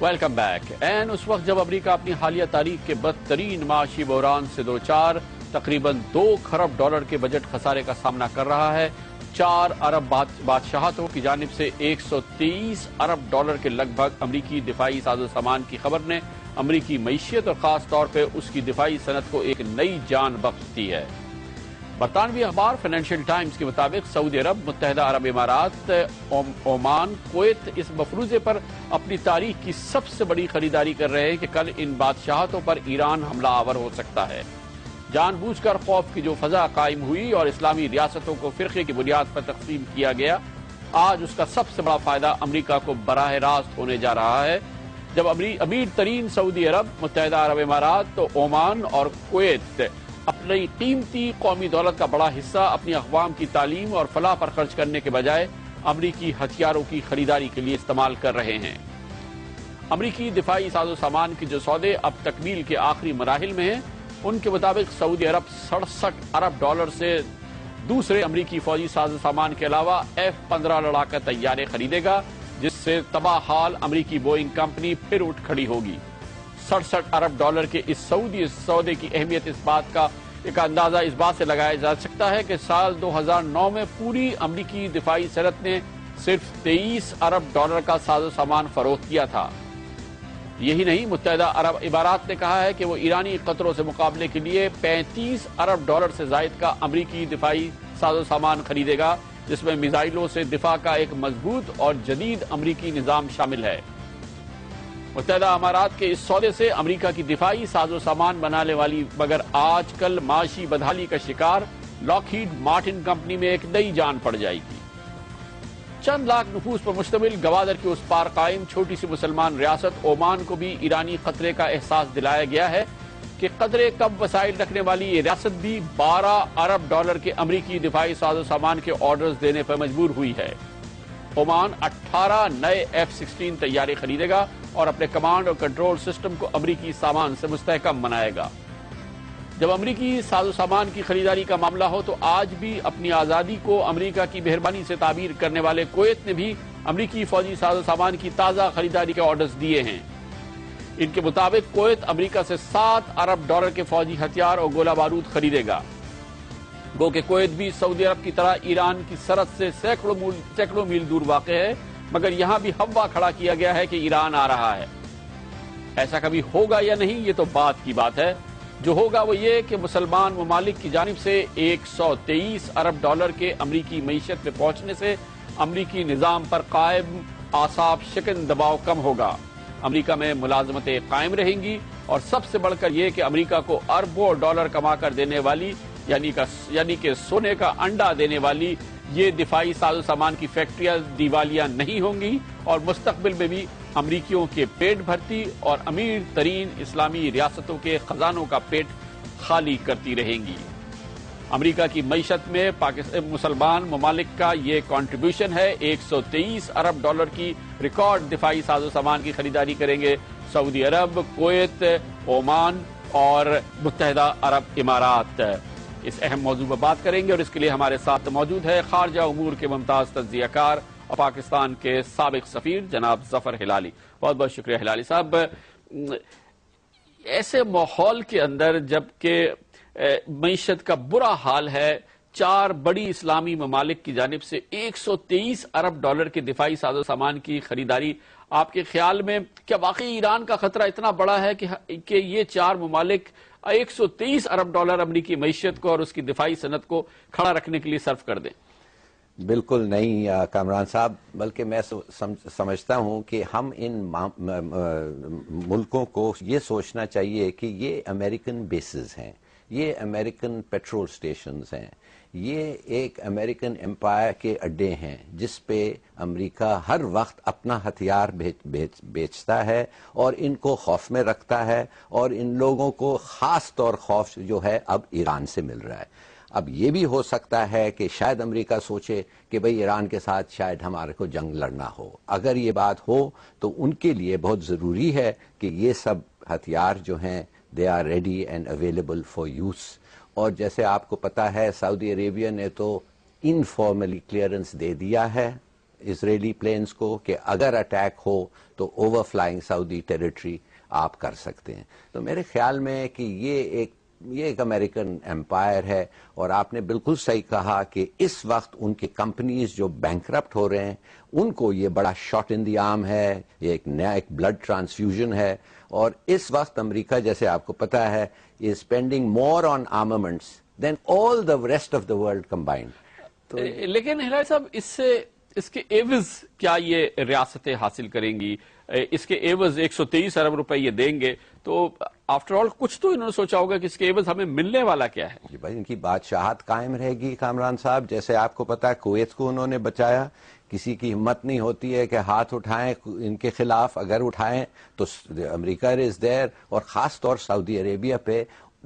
Welcome back. اس وقت جب امریکہ اپنی حالیہ تاریخ کے بدترین معاشی بحران سے دوچار تقریباً $2 کھرب کے بجٹ خسارے کا سامنا کر رہا ہے، 4 ارب بادشاہتوں کی جانب سے $123 ارب کے لگ بھگ امریکی دفاعی ساز و سامان کی خبر نے امریکی معیشت اور خاص طور پہ اس کی دفاعی صنعت کو ایک نئی جان بخش دی ہے۔ برطانوی اخبار فائنینشیل ٹائمز کے مطابق سعودی عرب، متحدہ عرب امارات، عمان، کویت اس مفروضے پر اپنی تاریخ کی سب سے بڑی خریداری کر رہے ہیں کہ کل ان بادشاہتوں پر ایران حملہ آور ہو سکتا ہے۔ جان بوجھ کر خوف کی جو فضا قائم ہوئی اور اسلامی ریاستوں کو فرقے کی بنیاد پر تقسیم کیا گیا، آج اس کا سب سے بڑا فائدہ امریکہ کو براہ راست ہونے جا رہا ہے، جب امیر ترین سعودی عرب، متحدہ عرب امارات، عمان اور کویت اپنی قیمتی قومی دولت کا بڑا حصہ اپنی اقوام کی تعلیم اور فلاح پر خرچ کرنے کے بجائے امریکی ہتھیاروں کی خریداری کے لیے استعمال کر رہے ہیں۔ امریکی دفاعی ساز و سامان کے جو سودے اب تکمیل کے آخری مراحل میں ہیں، ان کے مطابق سعودی عرب $67 ارب سے دوسرے امریکی فوجی ساز و سامان کے علاوہ F-15 لڑاکا طیارے خریدے گا، جس سے تباہ حال امریکی بوئنگ کمپنی پھر اٹھ کھڑی ہوگی۔ $67 ارب کے اس سعودی سودے کی اہمیت اس بات کا ایک اندازہ اس بات سے لگایا جا سکتا ہے کہ سال 2009 میں پوری امریکی دفاعی صنعت نے صرف $23 ارب کا ساز و سامان فروخت کیا تھا۔ یہی نہیں، متحدہ عرب امارات نے کہا ہے کہ وہ ایرانی خطروں سے مقابلے کے لیے $35 ارب سے زائد کا امریکی دفاعی ساز و سامان خریدے گا، جس میں میزائلوں سے دفاع کا ایک مضبوط اور جدید امریکی نظام شامل ہے۔ متحدہ امارات کے اس سودے سے امریکہ کی دفاعی ساز و سامان بنانے والی مگر آج کل معاشی بدحالی کا شکار لاک ہیڈ مارٹن کمپنی میں ایک نئی جان پڑ جائے گی۔ چند لاکھ نفوس پر مشتمل گوادر کے اس پار قائم چھوٹی سی مسلمان ریاست عمان کو بھی ایرانی خطرے کا احساس دلایا گیا ہے کہ قدرے کم وسائل رکھنے والی یہ ریاست بھی $12 ارب کے امریکی دفاعی ساز و سامان کے آرڈرز دینے پر مجبور ہوئی ہے۔ عمان 18 نئے F-16 طیارے خریدے گا اور اپنے کمانڈ اور کنٹرول سسٹم کو امریکی سامان سے مستحکم بنائے گا۔ جب امریکی ساز و سامان کی خریداری کا معاملہ ہو تو آج بھی اپنی آزادی کو امریکہ کی مہربانی سے تعبیر کرنے والے کویت نے بھی امریکی فوجی ساز و سامان کی تازہ خریداری کے آرڈرز دیے ہیں۔ ان کے مطابق کویت امریکہ سے $7 ارب کے فوجی ہتھیار اور گولہ بارود خریدے گا۔ گو کہ کویت بھی سعودی عرب کی طرح ایران کی سرحد سے سینکڑوں میل دور واقع ہے، مگر یہاں بھی ہوا کھڑا کیا گیا ہے کہ ایران آ رہا ہے۔ ایسا کبھی ہوگا یا نہیں، یہ تو بات کی بات ہے۔ جو ہوگا وہ یہ کہ مسلمان ممالک کی جانب سے $123 ارب کے امریکی معیشت میں پہنچنے سے امریکی نظام پر قائم اعصاب شکن دباؤ کم ہوگا، امریکہ میں ملازمتیں قائم رہیں گی، اور سب سے بڑھ کر یہ کہ امریکہ کو اربوں ڈالر کما کر دینے والی یعنی کہ سونے کا انڈا دینے والی یہ دفاعی ساز و سامان کی فیکٹریاں دیوالیہ نہیں ہوں گی، اور مستقبل میں بھی امریکیوں کے پیٹ بھرتی اور امیر ترین اسلامی ریاستوں کے خزانوں کا پیٹ خالی کرتی رہیں گی۔ امریکہ کی معیشت میں مسلمان ممالک کا یہ کنٹریبیوشن ہے۔ $123 ارب کی ریکارڈ دفاعی ساز و سامان کی خریداری کریں گے سعودی عرب، کویت، عمان اور متحدہ عرب امارات۔ اس اہم موضوع پر بات کریں گے اور اس کے لیے ہمارے ساتھ موجود ہے خارجہ امور کے ممتاز تجزیہ کار اور پاکستان کے سابق سفیر جناب ظفر ہلالی۔ بہت بہت شکریہ ہلالی صاحب۔ ایسے ماحول کے اندر جبکہ معیشت کا برا حال ہے، 4 بڑی اسلامی ممالک کی جانب سے $123 ارب کے دفاعی ساز و سامان کی خریداری، آپ کے خیال میں کیا واقعی ایران کا خطرہ اتنا بڑا ہے کہ یہ 4 ممالک $123 ارب امریکی معیشت کو اور اس کی دفاعی صنعت کو کھڑا رکھنے کے لیے صرف کر دیں؟ بالکل نہیں کامران صاحب، بلکہ میں سمجھتا ہوں کہ ہم ان ملکوں کو یہ سوچنا چاہیے کہ یہ امریکن بیسز ہیں، یہ امریکن پیٹرول سٹیشنز ہیں، یہ ایک امریکن امپائر کے اڈے ہیں جس پہ امریکہ ہر وقت اپنا ہتھیار بیچتا ہے اور ان کو خوف میں رکھتا ہے، اور ان لوگوں کو خاص طور خوف جو ہے اب ایران سے مل رہا ہے۔ اب یہ بھی ہو سکتا ہے کہ شاید امریکہ سوچے کہ بھئی ایران کے ساتھ شاید ہمارے کو جنگ لڑنا ہو۔ اگر یہ بات ہو تو ان کے لیے بہت ضروری ہے کہ یہ سب ہتھیار جو ہیں they are ready and available for use۔ اور جیسے آپ کو پتا ہے سعودی عربیہ نے تو انفارملی کلیئرنس دے دیا ہے اسرائیلی پلینز کو کہ اگر اٹیک ہو تو اوور فلائنگ سعودی ٹیریٹری آپ کر سکتے ہیں. تو میرے خیال میں کہ یہ ایک امریکن امپائر ہے, اور آپ نے بالکل صحیح کہا کہ اس وقت ان کی کمپنیز جو بینکرپٹ ہو رہے ہیں ان کو یہ بڑا شاٹ ان دی آرم ہے, یہ ایک نیا ایک بلڈ ٹرانسفیوژن ہے, اور اس وقت امریکہ جیسے آپ کو پتا ہے is spending more on armaments than all the rest of the world combined. لیکن ہلال صاحب اس کے ایوز کیا یہ ریاستیں حاصل کریں گی؟ اس کے ایوز 123 ارب روپے یہ دیں گے, تو آفٹر آل کچھ تو انہوں نے سوچا ہوگا کہ اس کے ایوز ہمیں ملنے والا کیا ہے. جی بھائی, ان کی بادشاہت قائم رہے گی کامران صاحب. جیسے آپ کو پتا ہے کویت کو انہوں نے بچایا, کسی کی ہمت نہیں ہوتی ہے کہ ہاتھ اٹھائیں ان کے خلاف, اگر اٹھائیں تو امریکہ از دیر, اور خاص طور سعودی عربیہ پہ.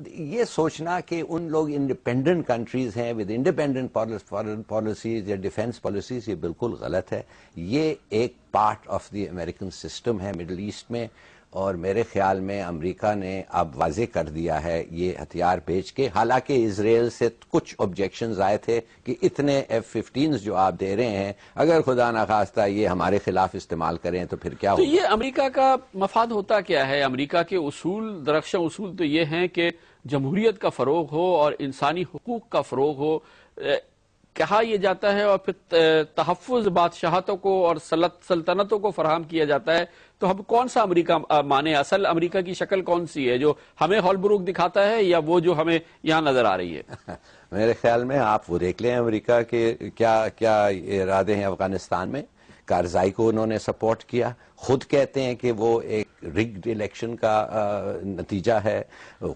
یہ سوچنا کہ ان لوگ انڈیپینڈنٹ کنٹریز ہیں ود انڈیپینڈنٹ فارن پالیسیز یا ڈیفنس پالیسیز, یہ بالکل غلط ہے. یہ ایک part of the American system ہے مڈل ایسٹ میں, اور میرے خیال میں امریکہ نے اب واضح کر دیا ہے یہ ہتھیار بیچ کے. حالانکہ اسرائیل سے کچھ آبجیکشنز آئے تھے کہ اتنے F-15 جو آپ دے رہے ہیں اگر خدا نخواستہ یہ ہمارے خلاف استعمال کریں تو پھر کیا ہوگا. تو یہ امریکہ کا مفاد ہوتا کیا ہے؟ امریکہ کے اصول, درخشاں اصول تو یہ ہیں کہ جمہوریت کا فروغ ہو اور انسانی حقوق کا فروغ ہو. کہا یہ جاتا ہے اور پھر تحفظ بادشاہتوں کو اور سلطنتوں کو فراہم کیا جاتا ہے. تو ہم کون سا امریکہ مانے؟ اصل امریکہ کی شکل کون سی ہے, جو ہمیں ہالبروک دکھاتا ہے یا وہ جو ہمیں یہاں نظر آ رہی ہے؟ میرے خیال میں آپ وہ دیکھ لیں امریکہ کے کیا ارادے ہیں افغانستان میں. کارزائی کو انہوں نے سپورٹ کیا, خود کہتے ہیں کہ وہ ایک رگڈ الیکشن کا نتیجہ ہے,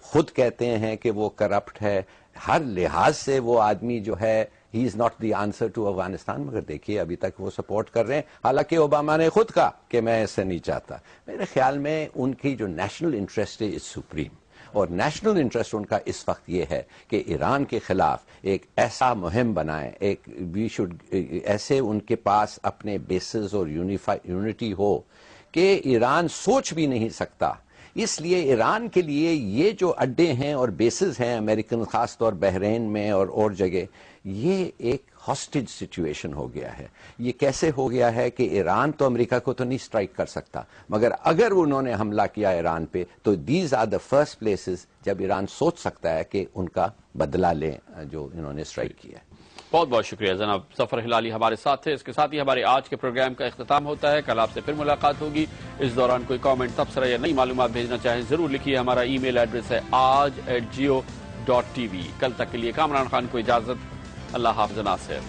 خود کہتے ہیں کہ وہ کرپٹ ہے. ہر لحاظ سے وہ آدمی جو ہے he is not the answer to Afghanistan, مگر دیکھیے ابھی تک وہ سپورٹ کر رہے ہیں. حالانکہ اوباما نے خود کہا کہ میں اس سے نہیں چاہتا. میرے خیال میں ان کی جو نیشنل انٹرسٹ ہے از سپریم, اور نیشنل انٹرسٹ ان کا اس وقت یہ ہے کہ ایران کے خلاف ایک ایسا مہم بنائیں, ایک ایسے ان کے پاس اپنے بیسز اور یونٹی ہو کہ ایران سوچ بھی نہیں سکتا. اس لیے ایران کے لیے یہ جو اڈے ہیں اور بیسز ہیں امریکن, خاص طور بحرین میں اور جگہ, یہ ایک ہاسٹیج سچویشن ہو گیا ہے. یہ کیسے ہو گیا ہے کہ ایران تو امریکہ کو تو نہیں سٹرائک کر سکتا, مگر اگر انہوں نے حملہ کیا ایران پہ تو these are the first places جب ایران سوچ سکتا ہے کہ ان کا بدلہ لیں جو انہوں نے سٹرائک کیا ہے. بہت بہت شکریہ جناب ظفر ہلالی ہمارے ساتھ تھے. اس کے ساتھ ہی ہمارے آج کے پروگرام کا اختتام ہوتا ہے. کل آپ سے پھر ملاقات ہوگی. اس دوران کوئی کامنٹ, تبصرہ یا نئی معلومات بھیجنا چاہیں ضرور لکھیے. ہمارا ای میل ایڈریس ہے aaj@geo.tv. کل تک کے لیے کامران خان کو اجازت. اللہ حافظ ناصر.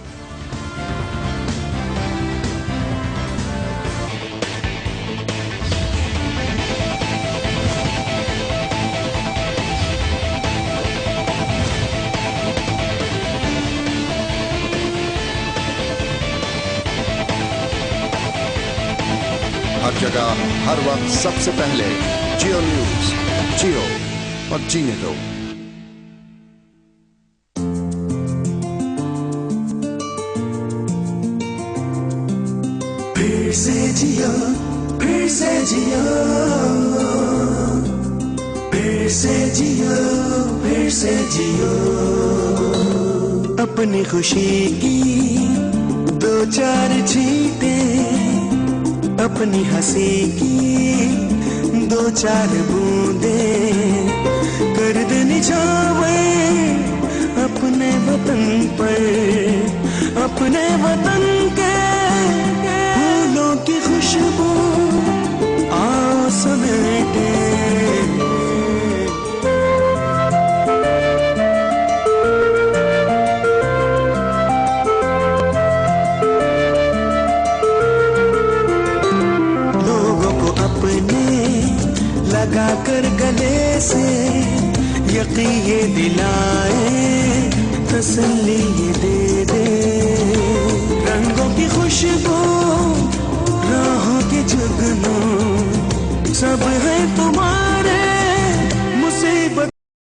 ہر جگہ ہر وقت سب سے پہلے جیو نیوز. جیو اور جینے دو. پھر سے جیو, پھر سے جیو, پھر سے جیو, پھر سے جیو. اپنی خوشی کی دو چار چھینٹیں, اپنی ہنسی کی دو چار بوندیں کر دے نچھاور اپنے وطن پر, اپنے وطن کے پھولوں کی خوشبو آ سمیٹے. لگا کر گلے سے یقین یہ دلائے, تسلی یہ دے دے